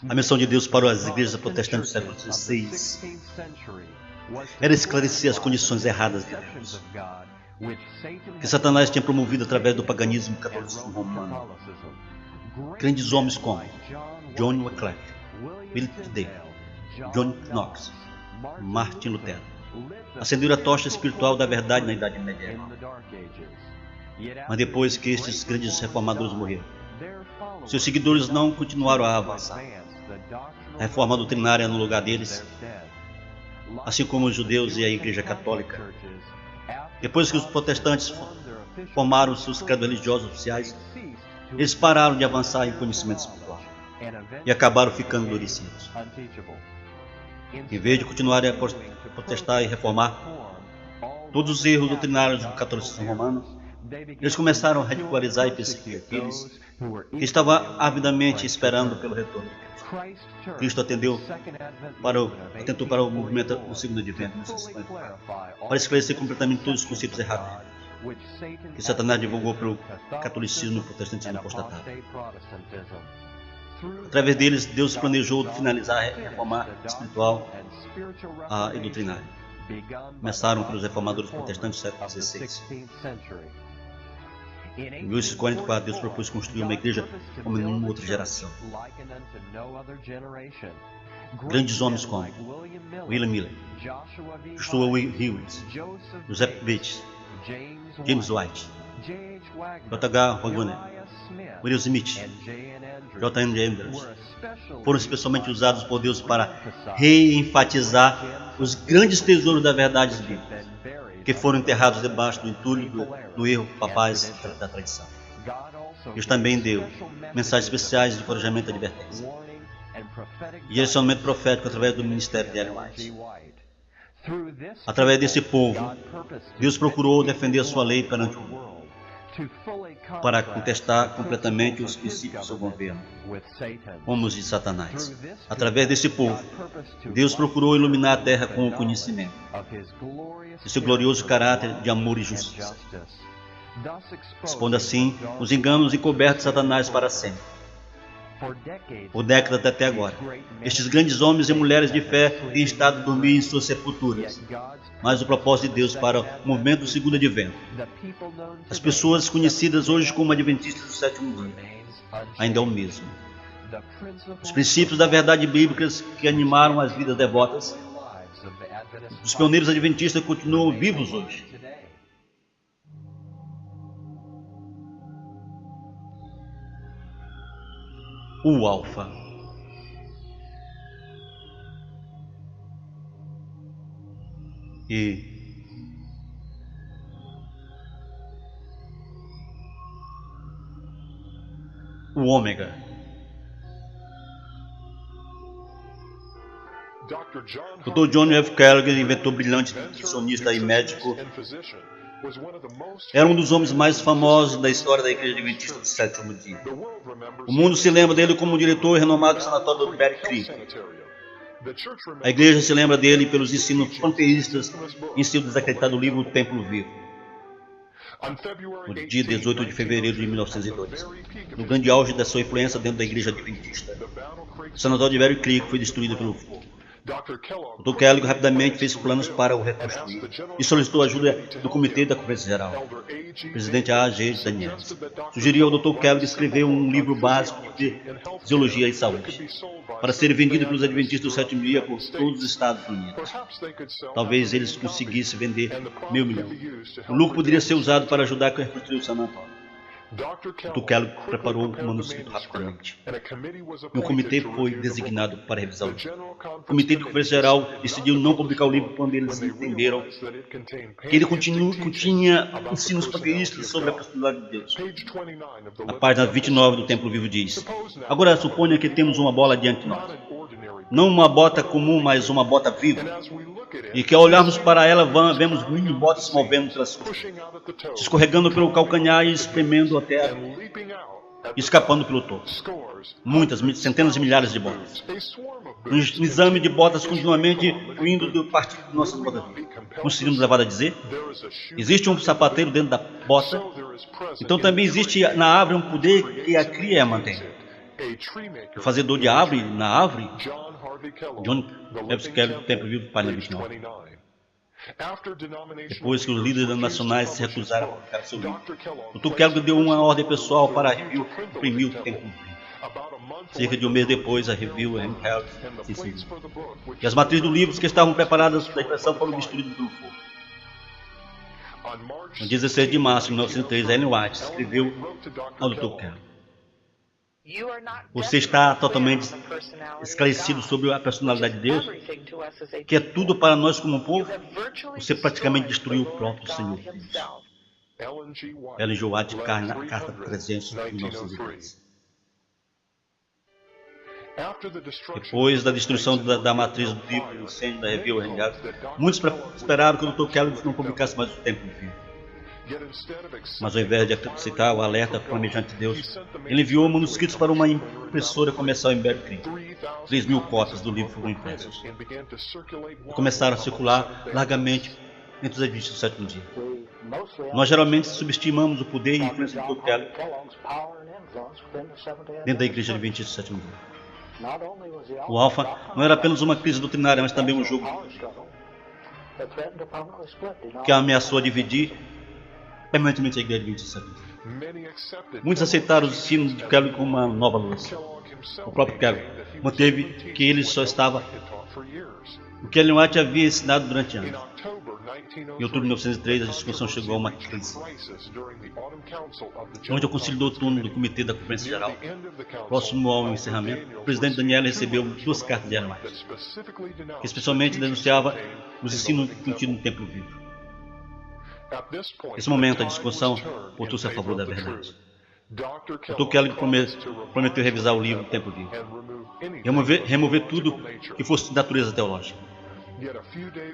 A missão de Deus para as igrejas protestantes do século XVI era esclarecer as condições erradas de Deus, que Satanás tinha promovido através do paganismo e catolicismo romano. Grandes homens como John Wycliffe, William Tyndale, John Knox, Martin Lutero acenderam a tocha espiritual da verdade na Idade Medieval. Mas depois que estes grandes reformadores morreram, seus seguidores não continuaram a avançar a reforma doutrinária no lugar deles, assim como os judeus e a Igreja Católica. Depois que os protestantes formaram seus credos religiosos oficiais, eles pararam de avançar em conhecimento espiritual e acabaram ficando endurecidos. Em vez de continuarem a protestar e reformar todos os erros doutrinários do catolicismo romano, eles começaram a ridicularizar e perseguir aqueles que estavam avidamente esperando pelo retorno de Cristo. Cristo atentou para o movimento do segundo advento, para esclarecer completamente todos os conceitos errados que Satanás divulgou pelo catolicismo e protestantismo apostatado. Através deles, Deus planejou finalizar e reformar espiritual e doutrinária. Começaram pelos reformadores protestantes do século XVI. Em 1844, Deus propôs construir uma igreja como em nenhuma outra geração. Grandes homens como William Miller, Joshua Hewlett, Joseph Bates, James White, J.H. Wagner, William Smith, J.N. Andrews foram especialmente usados por Deus para reenfatizar os grandes tesouros da verdade bíblica, que foram enterrados debaixo do entulho do erro papais da tradição. Deus também deu mensagens especiais de encorajamento e advertência, e direcionamento profético através do ministério de Ellen White. Através desse povo, Deus procurou defender a sua lei perante o mundo, para contestar completamente os princípios do seu governo, como os de Satanás. Através desse povo, Deus procurou iluminar a terra com o conhecimento de seu glorioso caráter de amor e justiça, expondo assim os enganos encobertos de Satanás para sempre. Por décadas até agora, estes grandes homens e mulheres de fé têm estado a dormir em suas sepulturas, mas o propósito de Deus para o movimento do segundo advento, as pessoas conhecidas hoje como adventistas do sétimo dia, ainda é o mesmo. Os princípios da verdade bíblica que animaram as vidas devotas dos pioneiros adventistas continuam vivos hoje. O Alfa. E o Ômega. Dr. John F. Kellogg, inventor brilhante, nutricionista e médico, era um dos homens mais famosos da história da Igreja Adventista do sétimo dia. O mundo se lembra dele como diretor renomado do sanatório do Bear Creek. A igreja se lembra dele pelos ensinos panteístas em seu desacreditado livro O Templo Vivo. No dia 18 de fevereiro de 1902, no grande auge da sua influência dentro da Igreja Adventista, o sanatório de Bear Creek foi destruído pelo fogo. Dr. Kellogg rapidamente fez planos para o reconstruir e solicitou a ajuda do Comitê da Conferência Geral. O presidente A.G. Daniels sugeriu ao Dr. Kellogg escrever um livro básico de fisiologia e saúde, para ser vendido pelos adventistas do sétimo dia por todos os Estados Unidos. Talvez eles conseguissem vender 1.000 milhões. O lucro poderia ser usado para ajudar a reconstruir o sanatório. Dr. Kellogg preparou o manuscrito rapidamente, e um comitê foi designado para revisar o livro. O Comitê de Conferência Geral decidiu não publicar o livro quando eles entenderam que ele continha ensinos panteístas sobre a personalidade de Deus. A página 29 do Templo Vivo diz: agora suponha que temos uma bola diante de nós, não uma bota comum, mas uma bota viva, e que ao olharmos para ela vemos mini botas se movendo pelas costas, se escorregando pelo calcanhar e espremendo a terra, e escapando pelo topo. Muitas, centenas de milhares de botas. Um exame de botas continuamente indo do partido de nossas botas. Conseguimos levar a dizer? Existe um sapateiro dentro da bota, então também existe na árvore um poder que a cria e a mantém. o fazedor de árvore na árvore, John Harvey Kellogg, do Templo Vivo, página 29. Depois que os líderes nacionais se recusaram a publicar seu livro, Dr. Kellogg deu uma ordem pessoal para a Review imprimir o Templo Vivo. Cerca de um mês depois, a Review se encerrou. E as matrizes do livro que estavam preparadas para a impressão foram destruídas pelo fogo. No 16 de março de 1903, Ellen White escreveu ao Dr. Kellogg: você está totalmente esclarecido sobre a personalidade de Deus, que é tudo para nós como um povo. Você praticamente destruiu o próprio Senhor Deus. Ellen G. White, carta 300, 1903. Depois da destruição da matriz do livro e do incêndio da Review, muitos esperavam que o Dr. Kellogg não publicasse mais o Templo Vivo. Mas ao invés de aceitar o alerta flamejante de Deus, ele enviou manuscritos para uma impressora comercial em Bear Creek. 3.000 cópias do livro foram impressas e começaram a circular largamente entre os adventistas do sétimo dia. Nós geralmente subestimamos o poder e a influência do Dr. Kellogg dentro da igreja adventista do sétimo dia. O Alfa não era apenas uma crise doutrinária, mas também um jogo que ameaçou dividir permanentemente a igreja adventista. Muitos aceitaram o ensino de Kellogg como uma nova luz. O próprio Kellogg manteve que ele só estava o que Ellen White havia ensinado durante anos. Em outubro de 1903, a discussão chegou a uma crise, onde o Conselho do Outono do Comitê da Conferência Geral, próximo ao encerramento, o presidente Daniel recebeu 2 cartas de Ellen White, que especialmente denunciava os ensinos contidos no Templo Vivo. Nesse momento, a discussão voltou-se a favor da verdade. Dr. Kellogg prometeu revisar o livro do Templo Vivo, remover tudo que fosse de natureza teológica.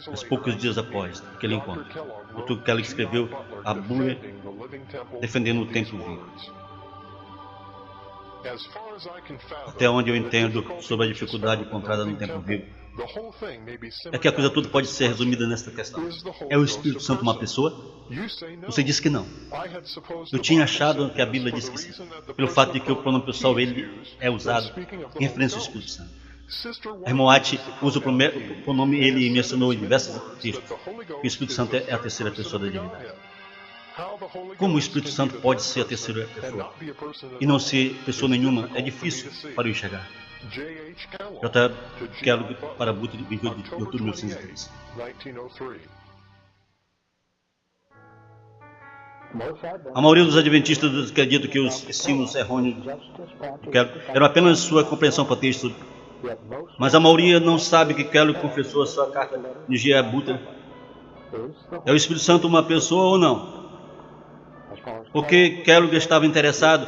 Mas poucos dias após aquele encontro, Dr. Kellogg escreveu a bula defendendo o Templo Vivo. Até onde eu entendo sobre a dificuldade encontrada no Templo Vivo, é que a coisa toda pode ser resumida nesta questão. É o Espírito Santo uma pessoa? Você diz que não. Eu tinha achado que a Bíblia diz que sim, pelo fato de que o pronome pessoal ele é usado em referência ao Espírito Santo. A irmã White usa o pronome ele mencionou em diversos textos que o Espírito Santo é a terceira pessoa da divindade. Como o Espírito Santo pode ser a terceira pessoa e não ser pessoa nenhuma, é difícil para eu enxergar. J. Kellogg para Butler, 28 de outubro de 1903. A maioria dos adventistas acredita que os ensinos errôneos de Kellogg eram apenas sua compreensão para texto, mas a maioria não sabe que Kellogg confessou a sua carta de G. A. Butler. É o Espírito Santo uma pessoa ou não? Porque Kellogg estava interessado.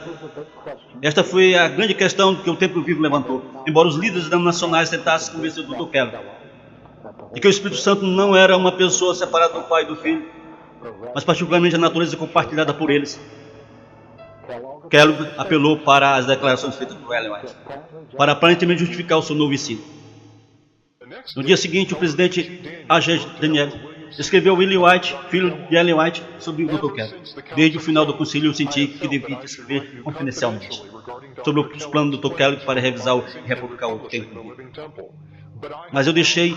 Esta foi a grande questão que o Templo Vivo levantou, embora os líderes nacionais tentassem convencer o Dr. Kellogg de que o Espírito Santo não era uma pessoa separada do Pai e do Filho, mas particularmente a natureza compartilhada por eles. Kellogg apelou para as declarações feitas por Ellen White, para aparentemente justificar o seu novo ensino. No dia seguinte, o presidente A.G. Daniel escreveu William White, filho de Ellen White, sobre o Dr. Kellogg. Desde o final do concílio, eu senti que devia escrever confidencialmente sobre os planos do Dr. Kellogg para revisar e republicar o Templo. Mas eu deixei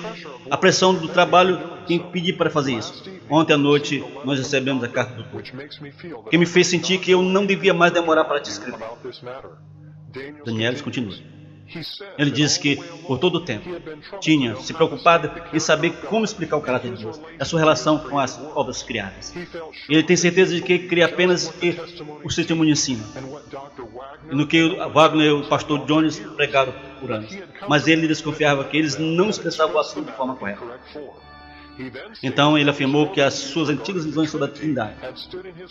a pressão do trabalho que impedi para fazer isso. Ontem à noite, nós recebemos a carta do Dr. que me fez sentir que eu não devia mais demorar para te escrever. Daniel continua. Ele disse que, por todo o tempo, tinha se preocupado em saber como explicar o caráter de Deus, a sua relação com as obras criadas. Ele tem certeza de que cria apenas que o seu testemunho ensina, e no que Wagner e o pastor Jones pregaram por anos. Mas ele desconfiava que eles não expressavam o assunto de forma correta. Então ele afirmou que as suas antigas visões sobre a Trindade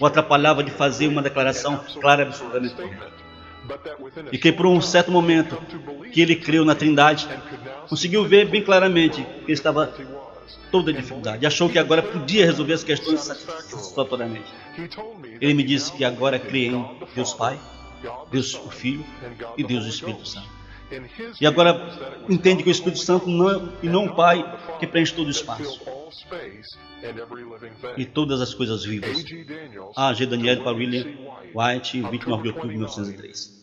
o atrapalhavam de fazer uma declaração clara e absolutamente correta. E que por um certo momento que ele creu na Trindade, conseguiu ver bem claramente que ele estava toda a dificuldade. Achou que agora podia resolver as questões satisfatoriamente. Ele me disse que agora crê em Deus Pai, Deus o Filho e Deus o Espírito Santo. E agora entende que o Espírito Santo não o Pai que preenche todo o espaço e todas as coisas vivas. A.G. Daniel para William White, 29 de outubro de 1903.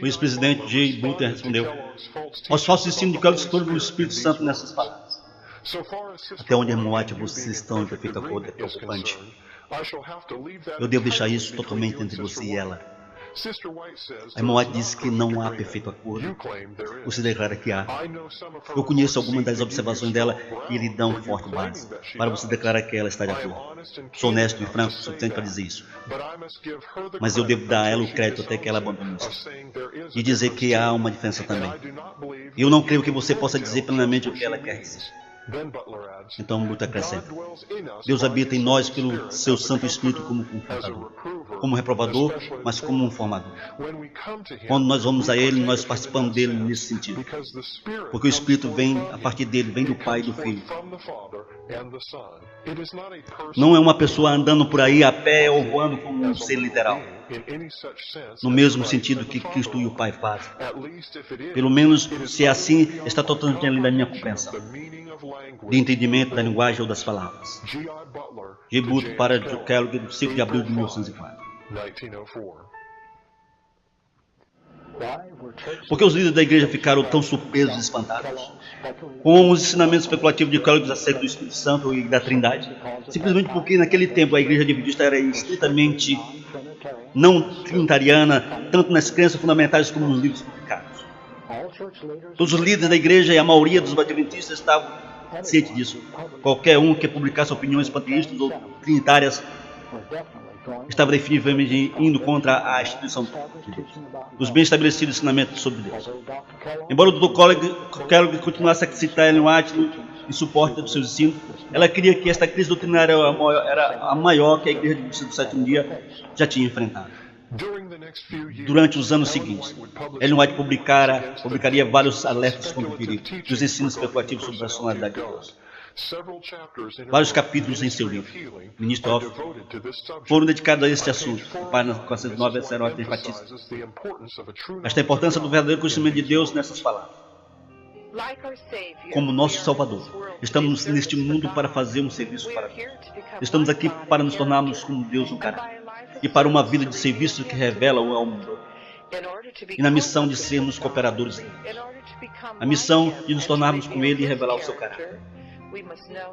O ex-presidente J. Butler respondeu: aos falsos ensinos de Kellogg sobre o Espírito Santo nessas palavras. Até onde, irmão White, vocês estão em perfeito acordo é preocupante. Eu devo deixar isso totalmente entre você e ela. A irmã White diz que não há perfeito acordo. Você declara que há. Eu conheço algumas das observações dela que lhe dão forte base para você declarar que ela está de acordo. Sou honesto e franco o suficiente para dizer isso. Mas eu devo dar a ela o crédito até que ela abandone isso. E dizer que há uma diferença também. Eu não creio que você possa dizer plenamente o que ela quer dizer. Então Butler acrescenta: Deus habita em nós pelo seu Santo Espírito como confrontador, como reprovador, mas como um formador. Quando nós vamos a Ele, nós participamos dele nesse sentido. Porque o Espírito vem a partir dele, vem do Pai e do Filho. Não é uma pessoa andando por aí a pé ou voando como um ser literal, no mesmo sentido que Cristo e o Pai fazem. Pelo menos, se é assim, está totalmente além da minha compreensão, de entendimento da linguagem ou das palavras. J. Butler para Kellogg, 5 de abril de 1904. Por que os líderes da igreja ficaram tão surpresos e espantados com os ensinamentos especulativos de Kellogg acerca do Espírito Santo e da Trindade? Simplesmente porque naquele tempo a igreja adventista era estritamente não trinitariana, tanto nas crenças fundamentais como nos livros publicados. Todos os líderes da igreja e a maioria dos adventistas estavam cientes disso. Qualquer um que publicasse opiniões panteístas ou trinitárias estava definitivamente indo contra a instituição de Deus, os bem estabelecidos ensinamentos sobre Deus. Embora o Dr. Kellogg continuasse a citar Ellen White em suporte dos seus ensinos, ela queria que esta crise doutrinária era a maior que a igreja do sétimo dia já tinha enfrentado. Durante os anos seguintes, Ellen White publicaria vários alertas contra o perigo dos ensinos especulativos sobre a personalidade de Deus. Vários capítulos em seu livro, Ministry of, foram dedicados a este assunto. Página 409 a enfatiza esta importância do verdadeiro conhecimento de Deus nessas palavras. Como nosso Salvador, estamos neste mundo para fazer um serviço para Deus. Estamos aqui para nos tornarmos como Deus no caráter e para uma vida de serviço que revela ao mundo. E na missão de sermos cooperadores dele. A missão de nos tornarmos com ele e revelar o seu caráter.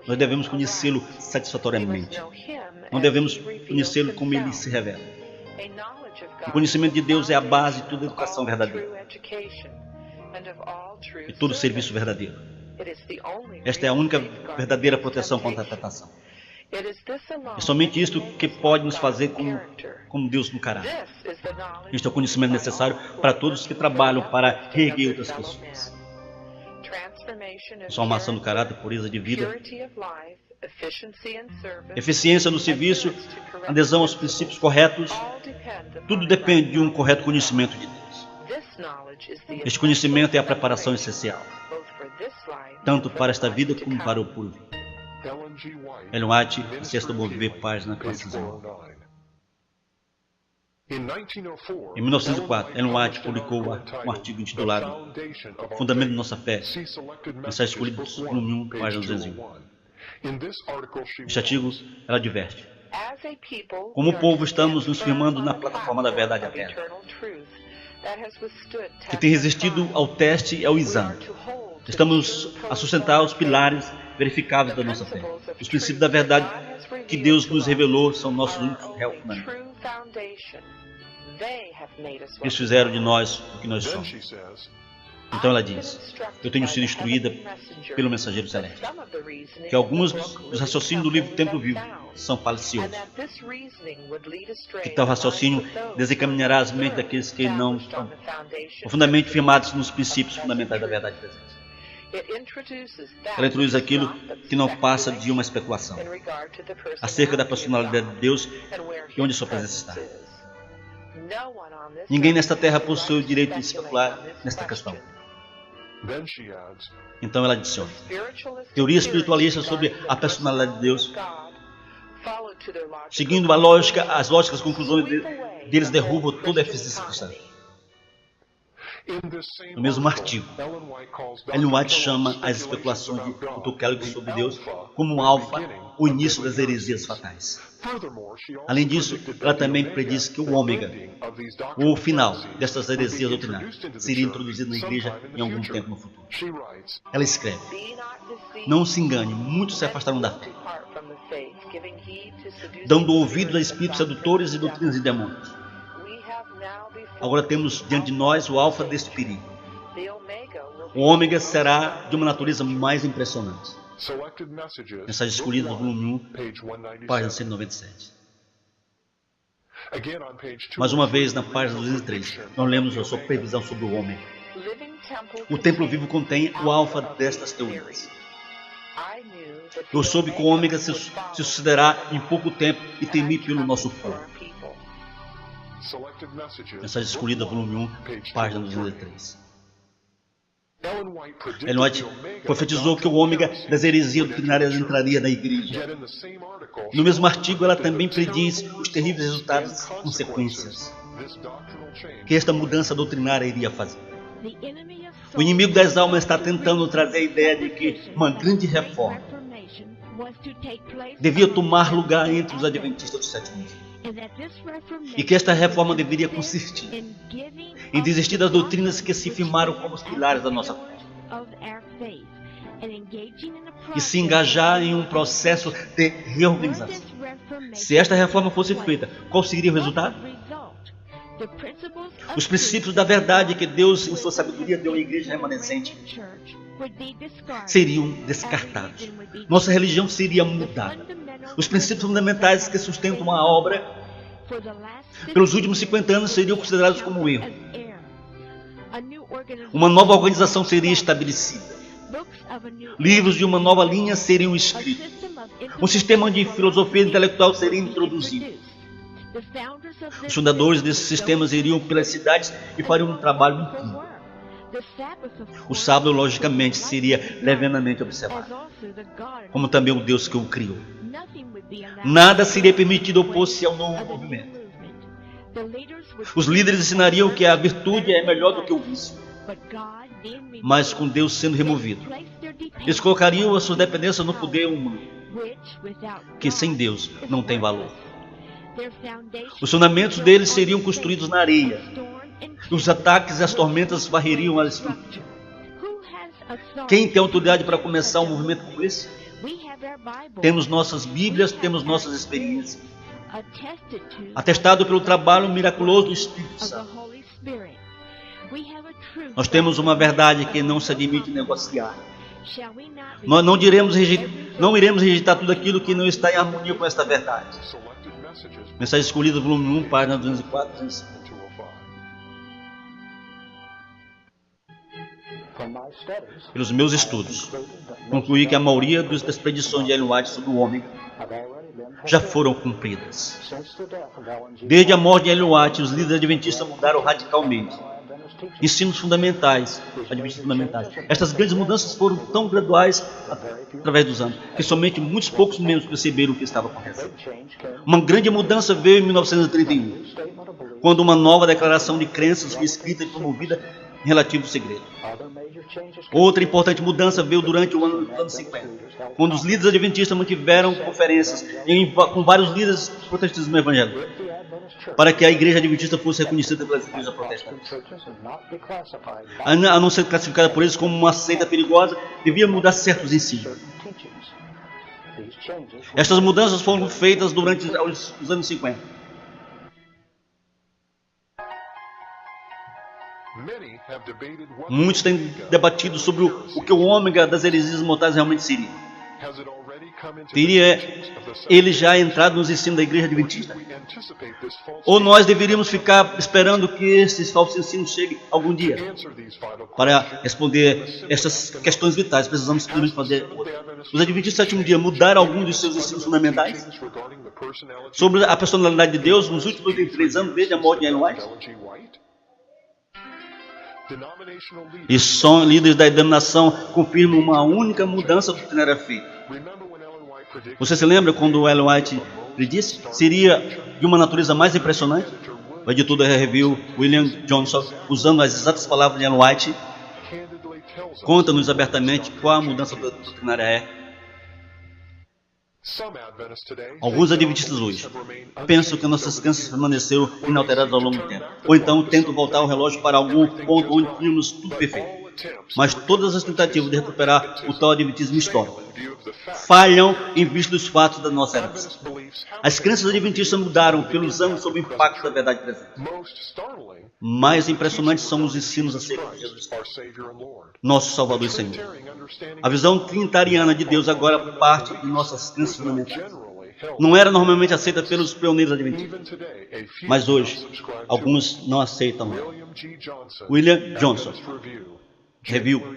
Nós devemos conhecê-lo satisfatoriamente. Não devemos conhecê-lo como ele se revela. O conhecimento de Deus é a base de toda educação verdadeira e todo serviço verdadeiro. Esta é a única verdadeira proteção contra a tentação. É somente isto que pode nos fazer como Deus no caráter. Este é o conhecimento necessário para todos que trabalham para reerguer outras pessoas. Transformação do caráter, pureza de vida, eficiência no serviço, adesão aos princípios corretos, tudo depende de um correto conhecimento de Deus. Este conhecimento é a preparação essencial, tanto para esta vida como para o porvir. Ellen White, Ciência do Bom Viver, página 409. Em 1904, Ellen White publicou um artigo intitulado Fundamento de Nossa Fé, mensagem escolhida volume 1, página 201. Este artigo, ela adverte: como povo, estamos nos firmando na plataforma da verdade eterna, que tem resistido ao teste e ao exame. Estamos a sustentar os pilares verificáveis da nossa fé. Os princípios da verdade que Deus nos revelou são nossos únicos réus fundamentos. Eles fizeram de nós o que nós somos. Então ela diz: eu tenho sido instruída pelo mensageiro celeste que alguns dos raciocínios do livro Templo Vivo são faliciosos, que tal raciocínio desencaminhará as mentes daqueles que não estão profundamente firmados nos princípios fundamentais da verdade presente. Ela introduz aquilo que não passa de uma especulação acerca da personalidade de Deus e onde sua presença está. Ninguém nesta terra possui o direito de especular nesta questão. Então ela adiciona: teoria espiritualista sobre a personalidade de Deus, seguindo as lógicas conclusões deles, derrubam toda a eficiência cristã. No mesmo artigo, Ellen White chama as especulações de Dr. Kellogg sobre Deus como alfa o início das heresias fatais. Além disso, ela também prediz que o ômega, o final destas heresias doutrinárias, seria introduzido na igreja em algum tempo no futuro. Ela escreve: não se engane, muitos se afastaram da fé, dando ouvidos a espíritos sedutores e doutrinas de demônios. Agora temos diante de nós o alfa deste perigo. O ômega será de uma natureza mais impressionante. Mensagem escolhida do volume 1, página 197. Mais uma vez, na página 203, nós lemos a sua previsão sobre o ômega. O templo vivo contém o alfa destas teorias. Eu soube que o ômega se sucederá em pouco tempo e temi pelo nosso povo. Mensagem escolhida, volume 1, página 203. Ellen White profetizou que o ômega das heresias doutrinárias entraria na igreja. No mesmo artigo, ela também prediz os terríveis resultados e consequências que esta mudança doutrinária iria fazer. O inimigo das almas está tentando trazer a ideia de que uma grande reforma devia tomar lugar entre os adventistas do sétimo dia. E que esta reforma deveria consistir em desistir das doutrinas que se firmaram como os pilares da nossa fé e se engajar em um processo de reorganização. Se esta reforma fosse feita, qual seria o resultado? Os princípios da verdade que Deus, em sua sabedoria, deu à igreja remanescente seriam descartados. Nossa religião seria mudada. Os princípios fundamentais que sustentam a obra pelos últimos 50 anos seriam considerados como erro. Uma nova organização seria estabelecida. Livros de uma nova linha seriam escritos. Um sistema de filosofia intelectual seria introduzido. Os fundadores desses sistemas iriam pelas cidades e fariam um trabalho incrível. O sábado, logicamente, seria levianamente observado, como também o Deus que o criou. Nada seria permitido opor-se ao novo movimento. Os líderes ensinariam que a virtude é melhor do que o vício, mas com Deus sendo removido, eles colocariam a sua dependência no poder humano, que sem Deus não tem valor. Os fundamentos deles seriam construídos na areia. Os ataques e as tormentas varreriam a estrutura. Quem tem autoridade para começar um movimento como esse? Temos nossas Bíblias, temos nossas experiências, atestado pelo trabalho miraculoso do Espírito Santo. Nós temos uma verdade que não se admite negociar. Nós não iremos rejeitar tudo aquilo que não está em harmonia com esta verdade. Mensagem escolhida, volume 1, página 204, 205. Pelos meus estudos, concluí que a maioria das predições de Ellen White sobre o ômega já foram cumpridas. Desde a morte de Ellen White, os líderes adventistas mudaram radicalmente. Ensinos fundamentais, adventistas fundamentais. Estas grandes mudanças foram tão graduais através dos anos, que somente muitos poucos membros perceberam o que estava acontecendo. Uma grande mudança veio em 1931, quando uma nova declaração de crenças foi escrita e promovida em relativo segredo. Outra importante mudança veio durante o ano dos anos 50, quando os líderes adventistas mantiveram conferências com vários líderes do protestantismo evangélico, para que a igreja adventista fosse reconhecida pelas igrejas protestantes. A não ser classificada por eles como uma seita perigosa, devia mudar certos ensinos. Estas mudanças foram feitas durante os anos 50. Muitos têm debatido sobre o que o ômega das heresias mortais realmente seria. Teria ele já entrado nos ensinos da igreja adventista? Ou nós deveríamos ficar esperando que esses falsos ensinos cheguem algum dia? Para responder estas questões vitais, precisamos simplesmente fazer outra. Os adventistas do sétimo dia mudaram alguns de seus ensinos fundamentais sobre a personalidade de Deus nos últimos 83 anos, desde a morte de Ellen White? E só líderes da denominação confirmam uma única mudança doutrinária feita. Você se lembra quando Ellen White predisse? Seria de uma natureza mais impressionante? O editor da review, William Johnson, usando as exatas palavras de Ellen White, conta-nos abertamente qual a mudança doutrinária é. Alguns adventistas hoje pensam que nossas crenças permaneceram inalteradas ao longo do tempo. Ou então tentam voltar o relógio para algum ponto onde tínhamos tudo perfeito. Mas todas as tentativas de recuperar o tal adventismo histórico falham em vista dos fatos da nossa herança. As crenças adventistas mudaram pelos anos sob o impacto da verdade presente. Mais impressionantes são os ensinos acerca de Jesus, nosso Salvador e Senhor. A visão trinitariana de Deus agora parte de nossas crenças fundamentais. Não era normalmente aceita pelos pioneiros adventistas, mas hoje alguns não aceitam. William Johnson, Review,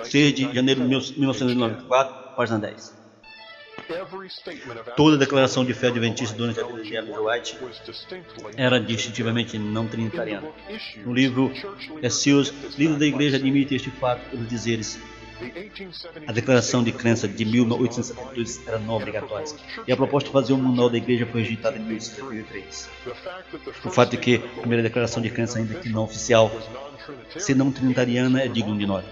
6 de janeiro de 1994, página 10. Toda declaração de fé adventista durante a vida de Ellen G. White era distintivamente não trinitariana. No livro Seals, líder da igreja admite este fato pelos dizeres: a declaração de crença de 1872 era não obrigatória, e a proposta de fazer um manual da igreja foi rejeitada em 1873. O fato de que a primeira declaração de crença, ainda que não oficial, se não trinitariana, é digno de nota.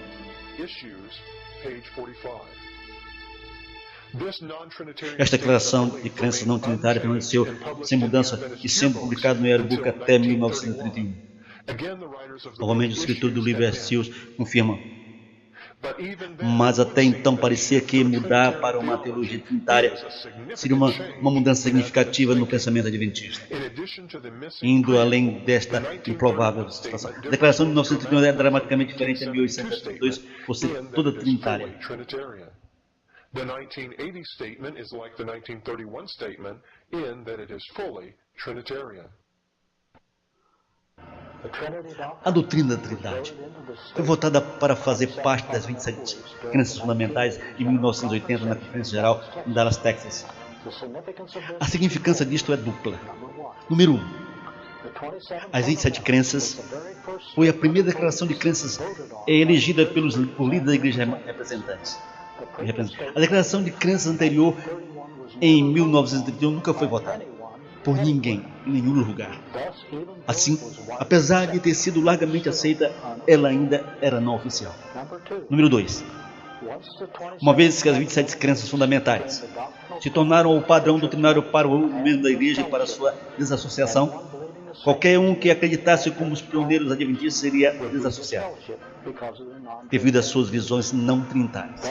Esta declaração de crença não trinitária permaneceu sem mudança e sendo publicada no Yearbook até 1931. Novamente, o escritor do livro Seals confirma: mas até então parecia que mudar para uma teologia trinitária seria uma mudança significativa no pensamento adventista, indo além desta improvável situação. A declaração de 1931 é dramaticamente diferente de 1872, por ser toda trinitária. The 1980 statement is like the 1931 statement in that it is fully Trinitarian. A doutrina da Trindade foi votada para fazer parte das 27 crenças fundamentais de 1980 na Conferência Geral em Dallas, Texas. A significância disto é dupla. Número 1. As 27 crenças foi a primeira declaração de crenças elegida por líderes da igreja representantes. A declaração de crenças anterior, em 1931, nunca foi votada por ninguém, em nenhum lugar. Assim, apesar de ter sido largamente aceita, ela ainda era não oficial. Número 2. Uma vez que as 27 crenças fundamentais se tornaram o padrão doutrinário para o membro da igreja e para a sua desassociação, qualquer um que acreditasse como os pioneiros adventistas seria desassociado, devido às suas visões não trinitárias.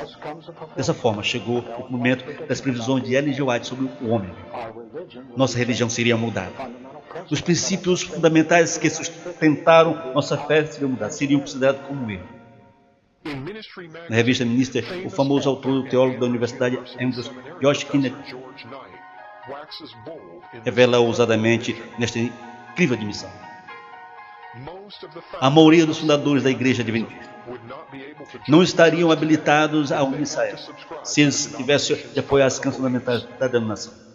Dessa forma, chegou o momento das previsões de Ellen G. White sobre o homem. Nossa religião seria mudada. Os princípios fundamentais que sustentaram nossa fé seriam mudados, seriam considerados como erro. Na revista Minister, o famoso autor teólogo da Universidade Andrews, George Kenneth, revela ousadamente nesta incrível admissão: a maioria dos fundadores da igreja adventista não estariam habilitados a unir Israel se eles tivessem de apoiar as crenças fundamentais da denominação.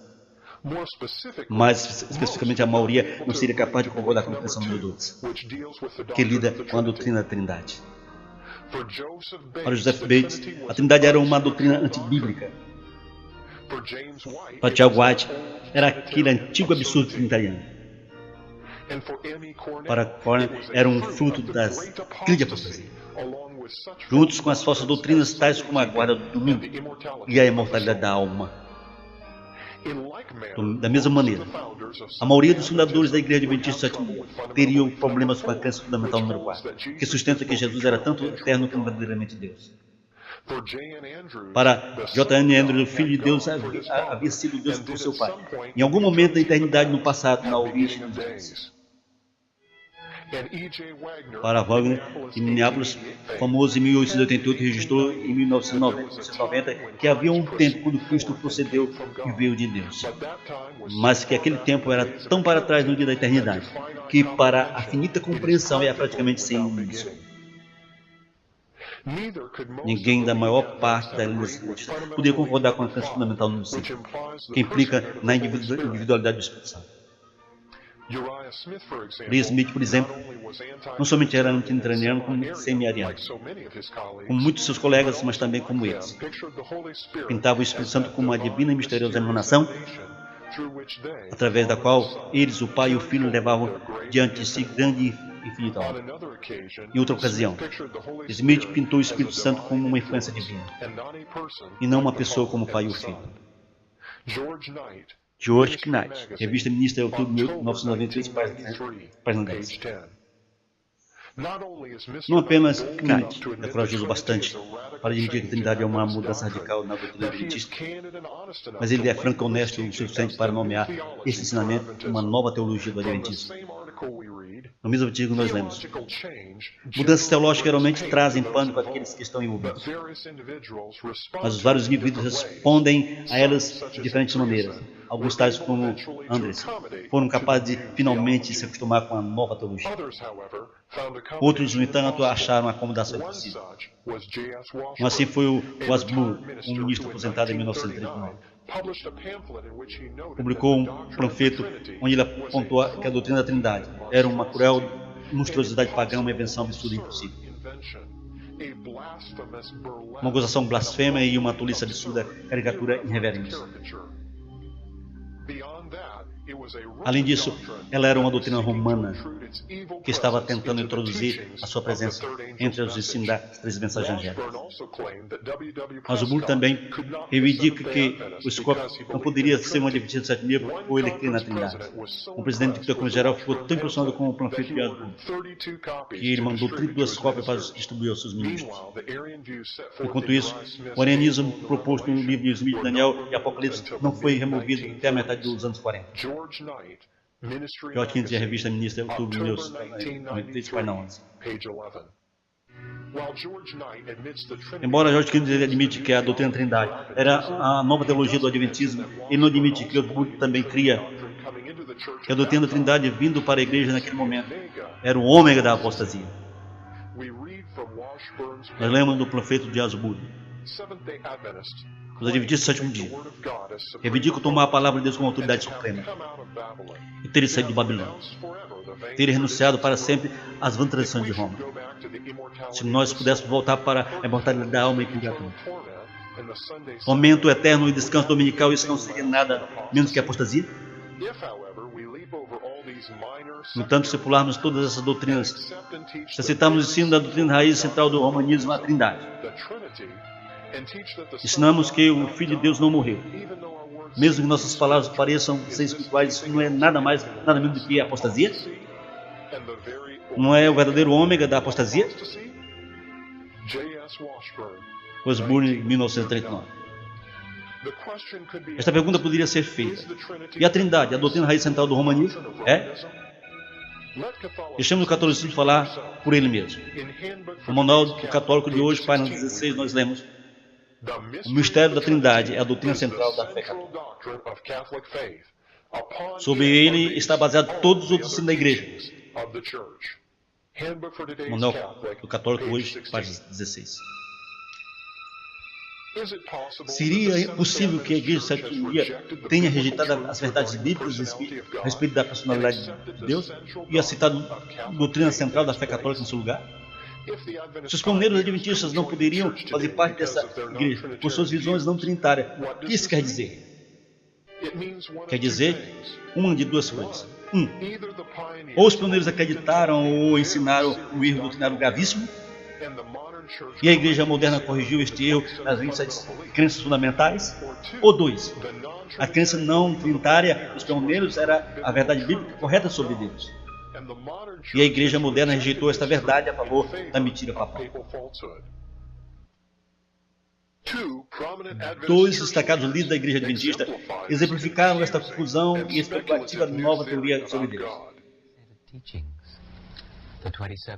Mais especificamente, a maioria não seria capaz de concordar com a questão número 2, que lida com a doutrina da Trindade. Para Joseph Bates, a Trindade era uma doutrina antibíblica. Para Tiago White, era aquele antigo absurdo trinitariano. Para Corner, era um fruto das grandes profecias, juntos com as falsas doutrinas tais como a guarda do domingo e a imortalidade da alma. Da mesma maneira, a maioria dos fundadores da igreja adventista do sétimo dia teriam problemas com a crença fundamental número 4, que sustenta que Jesus era tanto eterno como verdadeiramente Deus. Para J.N. Andrews, o Filho de Deus havia sido Deus por seu Pai, em algum momento da eternidade no passado, na origem dos dias. Para Wagner, de Minneapolis, famoso em 1888, registrou em 1990 que havia um tempo quando Cristo procedeu e veio de Deus, mas que aquele tempo era tão para trás no dia da eternidade, que para a finita compreensão é praticamente sem início. Ninguém da maior parte da igreja poderia concordar com a crença fundamental número 5, que implica na individualidade do Espírito Santo. Lee Smith, por exemplo, não somente era anti-trinitariano, como semi-ariano, como muitos de seus colegas, mas também como eles. Pintava o Espírito Santo como uma divina e misteriosa emanação, através da qual eles, o Pai e o Filho, levavam diante de si grande e infinita obra. Em outra ocasião, Smith pintou o Espírito Santo como uma influência divina, e não uma pessoa como o Pai e o Filho. George Knight, Revista Ministra, outubro de 1993, página 10. Não apenas Knight é corajoso bastante para admitir que a Trindade é uma mudança radical na doutrina adventista, mas ele é franco e honesto o suficiente para nomear este ensinamento uma nova teologia do Adventismo. No mesmo artigo nós lemos: mudanças teológicas geralmente trazem pânico àqueles que estão envolvidos, mas os vários indivíduos respondem a elas de diferentes maneiras. Alguns tais como Andres foram capazes de finalmente se acostumar com a nova teologia. Outros, no entanto, acharam a acomodação impossível. Assim foi o Wasbur, um ministro aposentado em 1939. Publicou um panfleto onde ele apontou que a doutrina da Trindade era uma cruel monstruosidade pagã, uma invenção absurda e impossível. Uma gozação blasfema e uma tolice absurda, caricatura irreverente. Além disso, ela era uma doutrina romana que estava tentando introduzir a sua presença entre os ensinos das três mensagens angélicas. Mas o Bull também reivindica que o Scott não poderia ser um adventista do sétimo dia ou ele crer na Trindade. O presidente da Conselho Geral ficou tão impressionado com o panfleto de Asbull que ele mandou 32 cópias para distribuir aos seus ministros. Enquanto isso, o arianismo proposto no livro de Smith, Daniel e Apocalipse não foi removido até a metade dos anos 40. George Knight, a Revista Ministra, outubro de 1993, página 11. Embora George Knight admite que a doutrina da Trindade era a nova teologia do Adventismo, ele não admite que Osborne também cria que a doutrina da Trindade vindo para a igreja naquele momento era o ômega da apostasia. Nós lemos do panfleto de Osborne: os adventistas do sétimo dia reivindicam tomar a palavra de Deus como autoridade suprema e terem saído de Babilônia, terem renunciado para sempre às vãs tradições de Roma. Se nós pudéssemos voltar para a imortalidade da alma e purgatório, tormento eterno e descanso dominical, isso não seria nada menos que apostasia? No entanto, se pularmos todas essas doutrinas, se aceitarmos o ensino da doutrina raiz central do romanismo, a Trindade, ensinamos que o Filho de Deus não morreu. Mesmo que nossas palavras pareçam ser espirituais, isso não é nada mais, nada menos do que apostasia? Não é o verdadeiro ômega da apostasia? Osborne, 1939. Esta pergunta poderia ser feita: e a Trindade, a doutrina raiz central do romanismo? É? Deixemos o catolicismo falar por ele mesmo. No Manual do Católico de hoje, página 16, nós lemos: o mistério da Trindade é a doutrina central da fé católica. Sobre ele está baseado todos os outros ensinos da igreja. Manual do Católico hoje, página 16. Seria possível que a igreja do sétimo dia tenha rejeitado as verdades bíblicas a respeito da personalidade de Deus e aceitado a doutrina central da fé católica em seu lugar? Se os pioneiros adventistas não poderiam fazer parte dessa igreja por suas visões não trinitárias, o que isso quer dizer? Quer dizer uma de duas coisas. Ou os pioneiros acreditaram ou ensinaram um erro doutrinário gravíssimo, e a igreja moderna corrigiu este erro nas 27 crenças fundamentais. Ou dois, a crença não trinitária dos pioneiros era a verdade bíblica correta sobre Deus, e a igreja moderna rejeitou esta verdade a favor da mentira papal. Dois destacados líderes da igreja adventista exemplificaram esta confusão e especulativa nova teoria sobre Deus.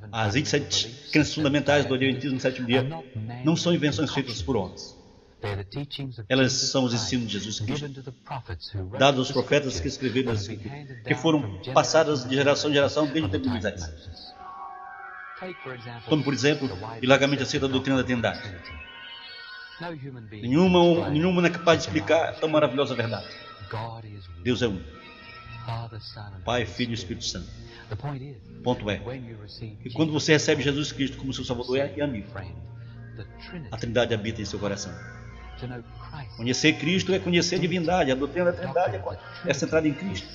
As 27 crenças fundamentais do Adventismo do sétimo dia não são invenções feitas por homens. Elas são os ensinos de Jesus Cristo, dados aos profetas que escreveram as Escrituras, que foram passadas de geração em geração desde o tempo de Moisés. Tome, por exemplo, e largamente aceita a doutrina da Trindade. Nenhuma é capaz de explicar tão maravilhosa verdade. Deus é um. Pai, Filho e Espírito Santo. O ponto é que quando você recebe Jesus Cristo como seu Salvador e amigo, a Trindade habita em seu coração. Conhecer Cristo é conhecer a divindade. A doutrina da Trindade é centrada em Cristo.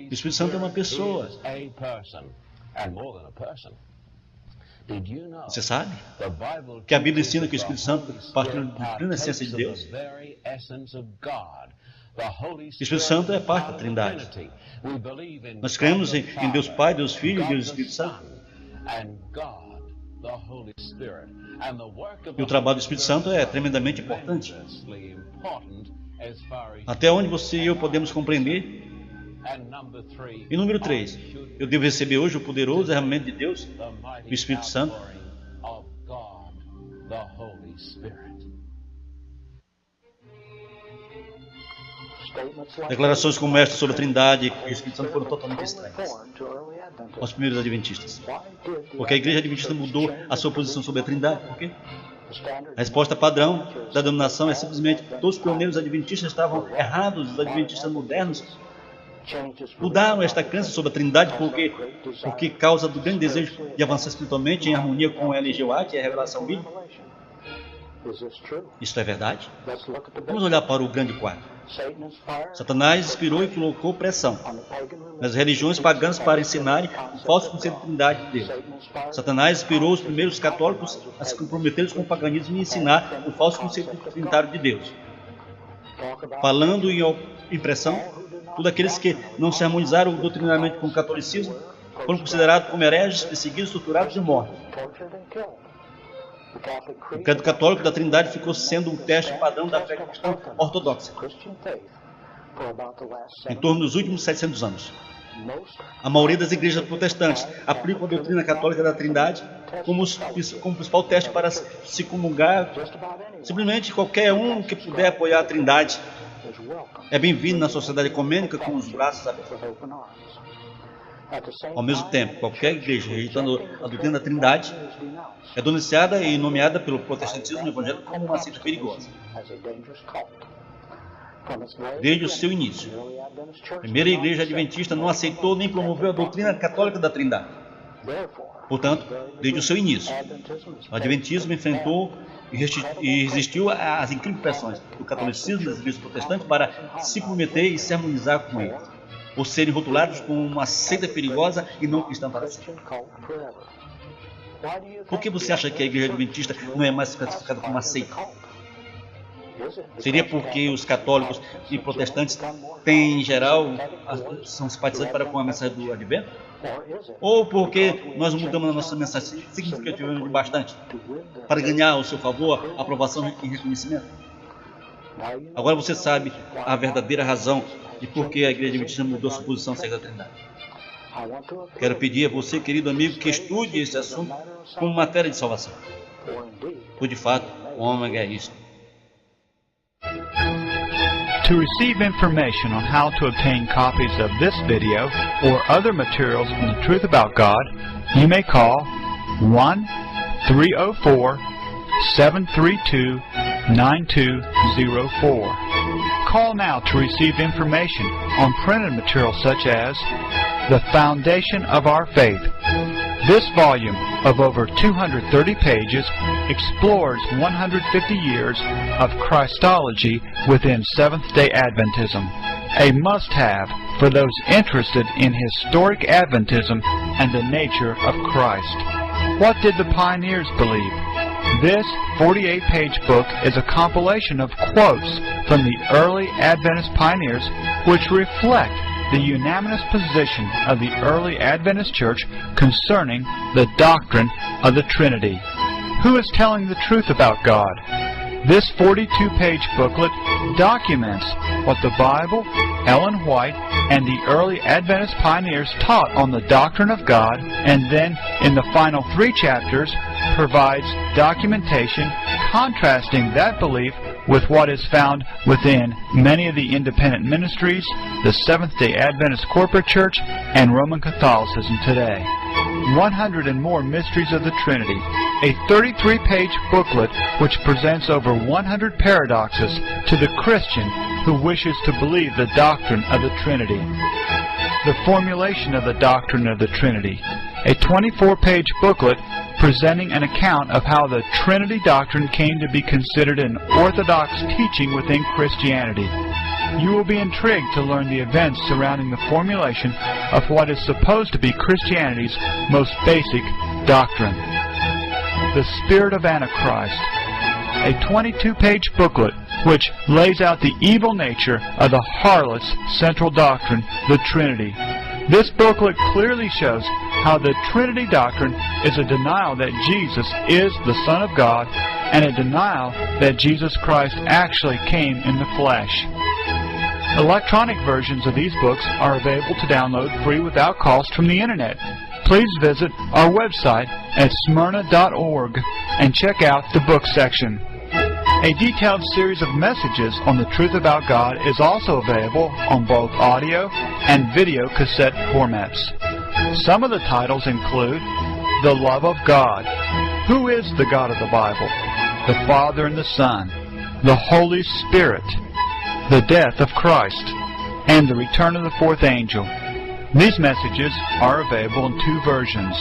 O Espírito Santo é uma pessoa. Você sabe que a Bíblia ensina que o Espírito Santo partilha da plena essência de Deus? O Espírito Santo é parte da Trindade. Nós cremos em Deus Pai, Deus Filho e Deus Espírito Santo. E o trabalho do Espírito Santo é tremendamente importante. Até onde você e eu podemos compreender. E número 3, eu devo receber hoje o poderoso derramamento de Deus, o Espírito Santo. Declarações como esta sobre a Trindade e o Espírito Santo foram totalmente estranhas aos primeiros adventistas. Porque a igreja adventista mudou a sua posição sobre a Trindade. Por quê? A resposta padrão da denominação é simplesmente: todos os pioneiros adventistas estavam errados. Os adventistas modernos mudaram esta crença sobre a Trindade porque causa do grande desejo de avançar espiritualmente em harmonia com L.G. White e a revelação bíblica. Isso é verdade? Vamos olhar para o grande quadro. Satanás inspirou e colocou pressão nas religiões pagãs para ensinarem o falso conceito de Trindade de Deus. Satanás inspirou os primeiros católicos a se comprometerem com o paganismo e ensinar o falso conceito trinitário de Deus. Falando em pressão, todos aqueles que não se harmonizaram doutrinariamente com o catolicismo foram considerados como hereges, perseguidos, torturados e mortos. O credo católico da Trindade ficou sendo um teste padrão da fé cristã ortodoxa em torno dos últimos 700 anos. A maioria das igrejas protestantes aplicam a doutrina católica da Trindade como principal teste para se comungar. Simplesmente qualquer um que puder apoiar a Trindade é bem-vindo na sociedade ecumênica com os braços abertos. Ao mesmo tempo, qualquer igreja rejeitando a doutrina da Trindade é denunciada e nomeada pelo protestantismo evangélico como uma seita perigosa. Desde o seu início, a primeira igreja adventista não aceitou nem promoveu a doutrina católica da Trindade. Portanto, desde o seu início, o adventismo enfrentou e resistiu às incríveis pressões do catolicismo e das igrejas protestantes para se comprometer e se harmonizar com ele, ou serem rotulados como uma seita perigosa e não cristã para sempre. Por que você acha que a igreja adventista não é mais classificada como uma seita? Seria porque os católicos e protestantes têm, em geral, são simpatizantes para com a mensagem do Advento? Ou porque nós mudamos a nossa mensagem significativamente bastante para ganhar o seu favor, aprovação e reconhecimento? Agora você sabe a verdadeira razão de por que a igreja adventista mudou sua posição acerca da Trindade. Quero pedir a você, querido amigo, que estude esse assunto como matéria de salvação. Pois de fato, o ômega é isto. To receive information on how to obtain copies of this video or other materials from the Truth About God, you may call 1-304-732-9204. Call now to receive information on printed materials such as The Foundation of Our Faith. This volume of over 230 pages explores 150 years of Christology within Seventh-day Adventism, a must-have for those interested in historic Adventism and the nature of Christ. What did the pioneers believe? This 48-page book is a compilation of quotes from the early Adventist pioneers which reflect the unanimous position of the early Adventist Church concerning the doctrine of the Trinity. Who is telling the truth about God? This 42-page booklet documents what the Bible, Ellen White, and the early Adventist pioneers taught on the doctrine of God, and then in the final 3 chapters provides documentation contrasting that belief with what is found within many of the independent ministries, the Seventh-day Adventist Corporate Church, and Roman Catholicism today. 100 and More Mysteries of the Trinity, a 33-page booklet which presents over 100 paradoxes to the Christian who wishes to believe the doctrine of the Trinity. The Formulation of the Doctrine of the Trinity, a 24-page booklet presenting an account of how the Trinity doctrine came to be considered an orthodox teaching within Christianity. You will be intrigued to learn the events surrounding the formulation of what is supposed to be Christianity's most basic doctrine. The Spirit of Antichrist, a 22-page booklet which lays out the evil nature of the harlot's central doctrine, the Trinity. This booklet clearly shows how the Trinity doctrine is a denial that Jesus is the Son of God and a denial that Jesus Christ actually came in the flesh. Electronic versions of these books are available to download free without cost from the Internet. Please visit our website at smyrna.org and check out the book section. A detailed series of messages on the truth about God is also available on both audio and video cassette formats. Some of the titles include The Love of God, Who is the God of the Bible? The Father and the Son, The Holy Spirit, The Death of Christ, and The Return of the Fourth Angel. These messages are available in two versions,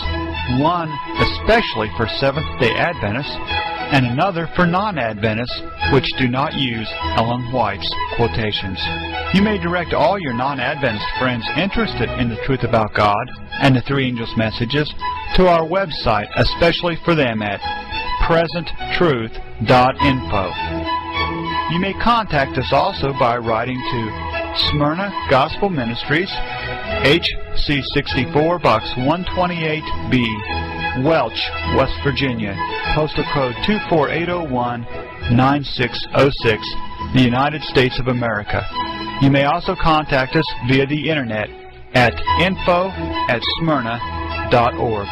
one especially for Seventh-day Adventists and another for non-Adventists which do not use Ellen White's quotations. You may direct all your non-Adventist friends interested in the truth about God and the three angels' messages to our website, especially for them at presenttruth.info. You may contact us also by writing to Smyrna Gospel Ministries, HC 64, Box 128B, Welch, West Virginia, postal code 24801, 9606, the United States of America. You may also contact us via the Internet at info@smyrna.org.